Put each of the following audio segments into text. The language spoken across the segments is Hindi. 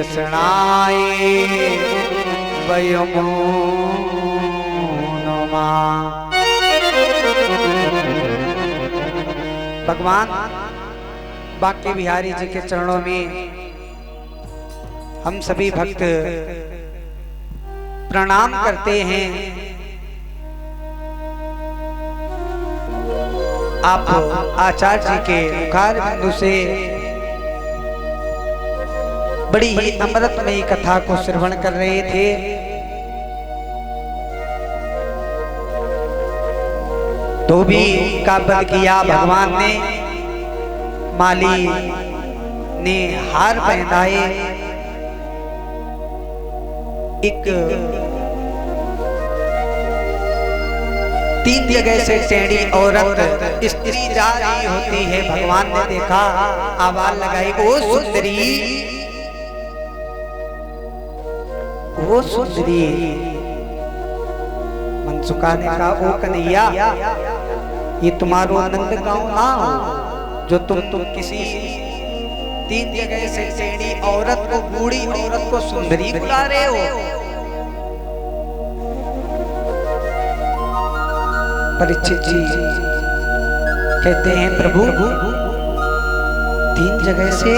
शरणाये वयमो नमः। भगवान बांके बिहारी जी के चरणों में हम सभी भक्त प्रणाम करते हैं। आप आचार्य जी के मुखार बिंदु से बड़ी ही अमृतमयी कथा को श्रवण कर रहे थे। धोबी का वध किया भगवान ने, माली ने हार पहनाए। एक 3 जगह से टेढ़ी औरत स्त्री जा रही होती है। भगवान ने देखा, आवाज लगाई, ओ सुंदरी, ओ सुंदरी। मनसुखा ने कहा, ओ कन्हैया, ये तुम्हारो नंद गांव ना हो जो तुम किसी 3 जगह से टेढ़ी औरत को, बूढ़ी औरत को सुंदरी बुला रहे हो। परीक्षित जी कहते हैं, प्रभु 3 जगह से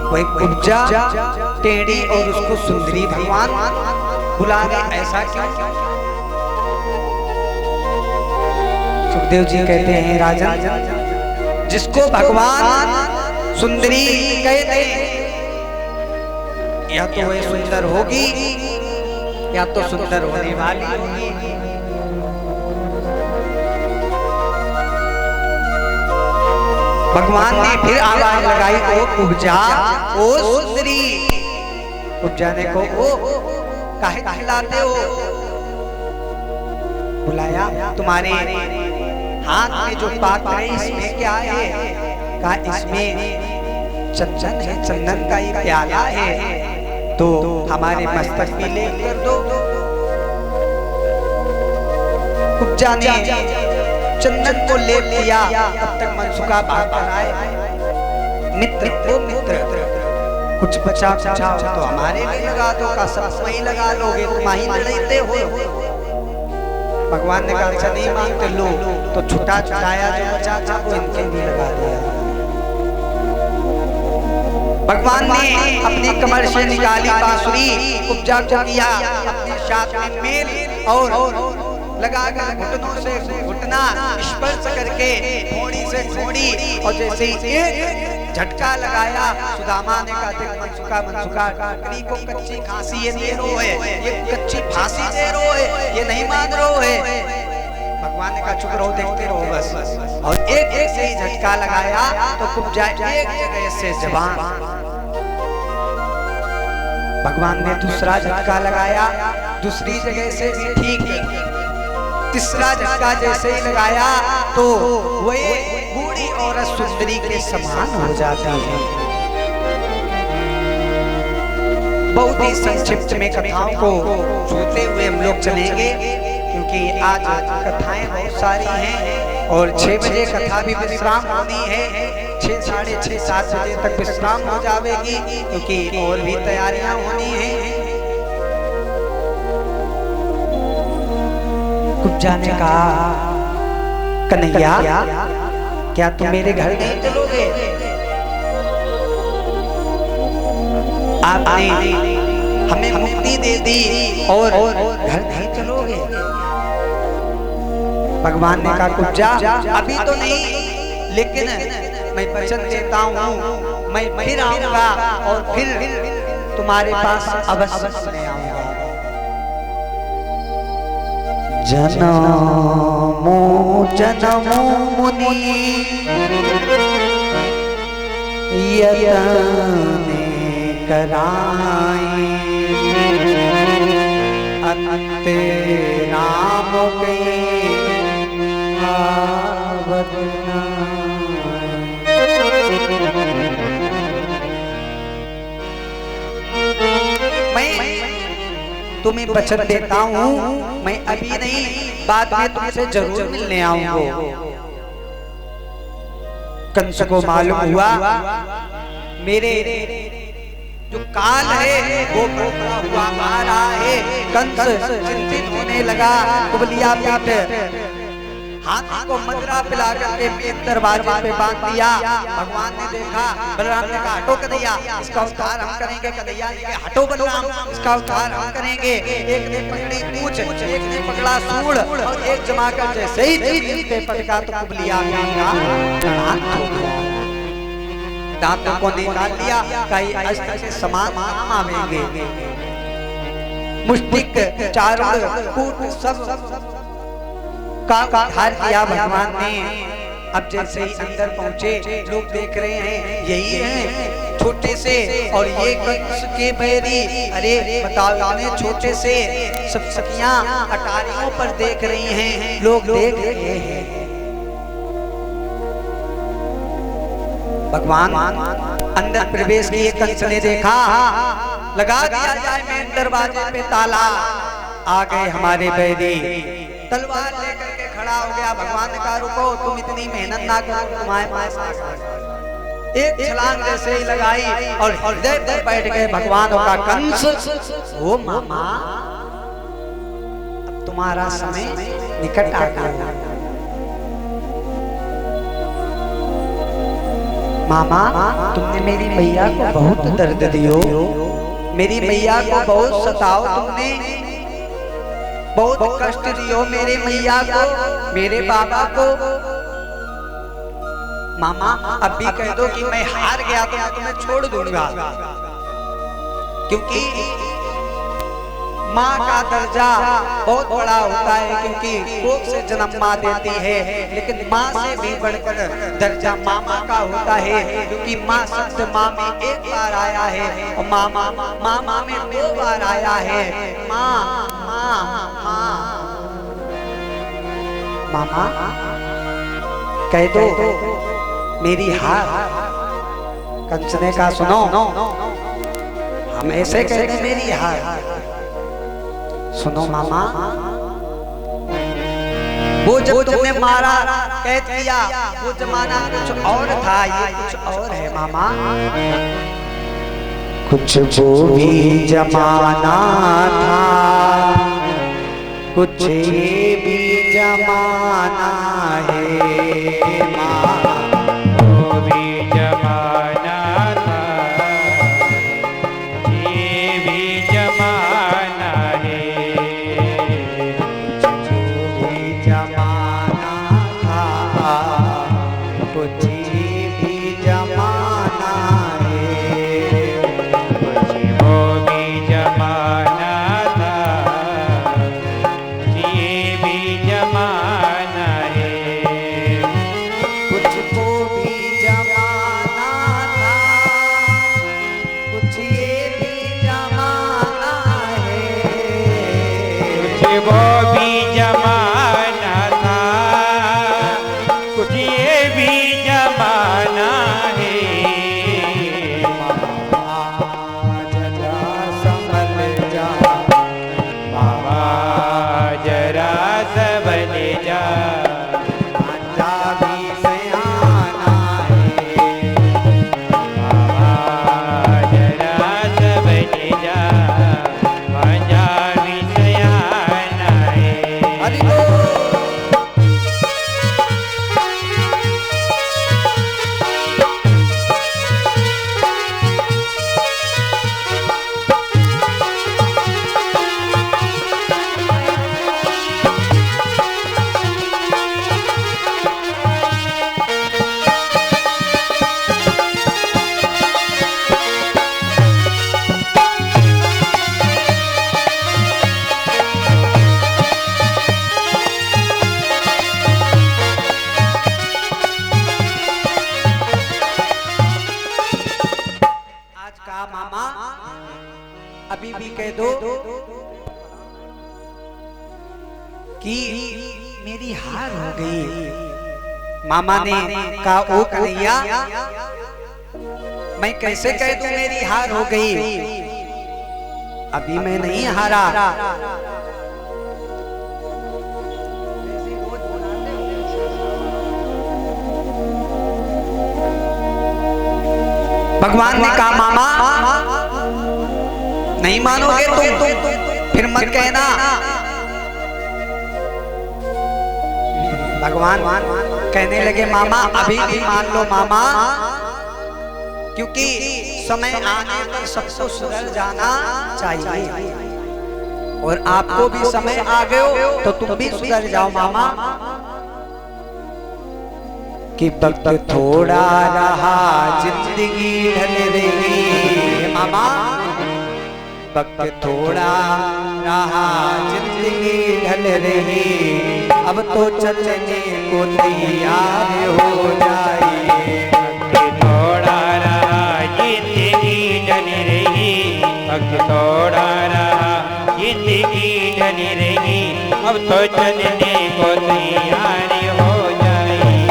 वही कुब्जा टेढ़ी और उसको सुंदरी भगवान बुला रहे, ऐसा क्यों? सुखदेव जी कहते हैं, राजन, जिसको भगवान सुंदरी कहते या तो वह सुंदर होगी या तो सुंदर होने वाली होगी। भगवान ने फिर आवाज लगाई, ओ कुब्जा, ओ सुंदरी। कुब्जा ने को, ओ काहे चिल्लाते हो? बुलाया, तुम्हारे हाथ में जो पात्र है इसमें क्या है? कहा, इसमें चंदन है, चंदन का ये प्याला है, तो हमारे मस्तक पे ले कर दो। कुब्जा ने चंदन को ले लिया। तब तक मनसुखा भाग कर आए, मित्र ओ मित्र, कुछ बचा तो हमारे लिए लगा दो। का सब वही लगा लोगे, तुम ही लड़ते हो। भगवान ने कहा, अच्छा नहीं मांगते लो, तो छुटा छुटाया जो बचा था वो इनके भी लगा दिया। भगवान ने अपनी कमर से निकाली बांसुरी, कुब्जा को किया अपने साथ में मेल और लगाकर घुटनों से घुटना स्पर्श करके थोड़ी से थोड़ी, और जैसे ही एक झटका लगाया, सुदामा ने कहा, देख मनसुखा, मनसुखा, काकड़ी को कच्ची खांसी ये दे रो है, ये कच्ची फांसी दे रो है, ये नहीं मान रो है। भगवान ने कहा, चुप रहो, देखते रहो बस। और एक एक से ही झटका लगाया तो कुब्जा एक जगह से जबान। भगवान ने दूसरा झटका लगाया, दूसरी जगह से भी ठीक। तीसरा झटका जैसे ही लगाया तो वह बूढ़ी औरत सुंदरी के समान हो जाती है। बहुत ही संक्षिप्त में कथाओं को सुनते हुए हम लोग चलेंगे, क्योंकि आज कथाएं बहुत सारी हैं और 6 बजे कथा भी विश्राम होनी है। 6, साढ़े 6, 7 बजे तक विश्राम हो जाएगी, क्योंकि और भी तैयारियां होनी है। कुब्जा ने कहा, कन्हैया, क्या तुम मेरे घर नहीं चलोगे? आपने हमें मुक्ति दे दी और घर नहीं चलोगे? भगवान ने कहा, कुब्जा, अभी तो नहीं, लेकिन मैं वचन देता हूँ, मैं फिर आऊंगा और फिर तुम्हारे पास अवश्य आऊंगा। जनमो जनमो मुनि यतन कराए, अंत राम के आवत तुम्हें वचन देता हूँ, मैं अभी नहीं, बाद में तुमसे जरूर मिलने आऊंगा। कंस को मालूम हुआ मेरे जो काल है वो बढ़ता हुआ आ रहा है। कंस चिंतित होने लगा। कुबलिया पीठ हाथी को मदरा पिला करके मेन दरवाजे पे बांध दिया। भगवान ने देखा, बलराम ने कहा हटो कन्हैया, इसका उद्धार हम करेंगे। कन्हैया ने कहा हटो बलराम, इसका उद्धार हम करेंगे। एक ने पकड़ी पूंछ, एक ने पकड़ा सूंड और एक जमा कर जैसे ही जमीन पे पटका तो कुबलिया दांतों को निकाल लिया। कई अस्त्र के समान काम आवेंगे। मुष्टिक चारुण कूट सब का उद्धार किया भगवान ने। अब जैसे ही अंदर पहुंचे लोग देख रहे हैं यही है छोटे से, और ये कंस के बैरी। अरे बताओ, इतने छोटे से सब सखियां अटारियों पर देख रही हैं, लोग देख रहे हैं। भगवान अंदर प्रवेश किए। कंस ने देखा, लगा दिया जाए मेन दरवाजे पे ताला। आ गए हमारे बैरी, तलवार लेकर के खड़ा हो गया। भगवान ने कहा रुको, तुम इतनी मेहनत ना करो, तुम्हारे पास एक छलांग जैसे ही लगाई और हृदय पर बैठ गए भगवान का। कंस, ओ मामा, अब तुम्हारा समय निकट आ गया। मामा, तुमने मेरी मैया को बहुत दर्द दियो, मेरी मैया को बहुत सताओ, तुमने बहुत कष्ट दियो मेरे मैया को, मेरे बाबा को। मामा, अब भी कह दो कि मैं हार गया तो मैं तुम्हें छोड़ दूंगा, क्योंकि माँ का दर्जा बहुत बड़ा होता है, क्योंकि कोख से जन्म माँ देती है, लेकिन माँ से भी बढ़कर दर्जा मामा का होता है, क्योंकि माँ शब्द माँ में एक बार आया है और मामा मामा में 2 बार आया है। माँ माँ माँ। मामा, कह दो मेरी हार। कंस ने कहा सुनो, हम ऐसे कहते मेरी हार। सुनो मामा, वो जब तुमने मारा कैद किया, वो जमाना कुछ और था, ये कुछ और है मामा। कुछ वो भी जमाना था, कुछ ये भी जमाना है माँ। वो भी जमाना था, ये भी जमाना है। कुछ वो भी जमाना था, कुछ ये भी जमाना है। कुछ वो भी जमाना था, ये भी जमाना है। कुछ वो भी जमाना था, कुछ ये भी जमाना है। कुछ वो भी जमाना था, कुछ ये भी जमाना है। जरा संभल जा, बाबा जरा संभल जा, आजा भी सयाना है। बाबा जरा संभल जा, आजा भी सयाना है। हरि बोल। आज का मामा अभी भी कह दो कि मेरी हार हो गई। मामा ने कहा ओ कन्हैया, मैं कैसे कह दूं मेरी हार हो गई, अभी मैं नहीं हारा। भगवान ने कहा मामा, नहीं मानोगे तुम फिर मत कहना। भगवान कहने लगे मामा अभी भी मान लो मामा, क्योंकि समय आने पर सबको सुधर जाना चाहिए और आपको भी समय आ गए हो तो तुम भी सुधर जाओ मामा। कि वक्त थोड़ा रहा जिंदगी ढल रही मामा, वक्त थोड़ा रहा जिंदगी ढल रही, अब तो चलने को तैयार हो जाइए। वक्त थोड़ा रहा जिंदगी ढल रही, वक्त थोड़ा रहा जिंदगी ढल रही, अब तो चलने को तैयार हो जाइए।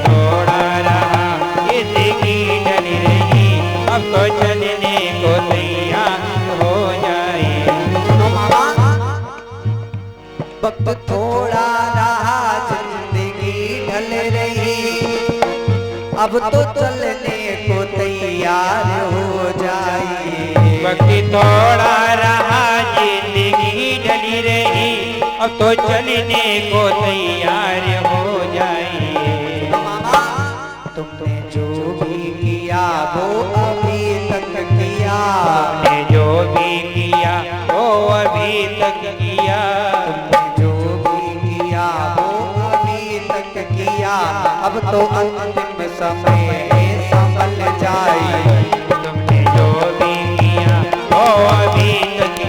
थोड़ा रहा जिंदगी ढल रही, अब तो चलने को तैयार हो जाइए। वक्त थोड़ा रहा जिंदगी ढल रही, अब तो चलने को तैयार हो जाइए। वक्त थोड़ा रहा जिंदगी ढली रही, अब तो चलने को तैयार हो जाइए। तुमने जो भी किया वो अभी तक किया, तुमने जो भी किया वो अभी तक किया, तुमने जो भी किया वो अभी तक किया, अब तो अंतिम समय संभल जाए। तुमने जो भी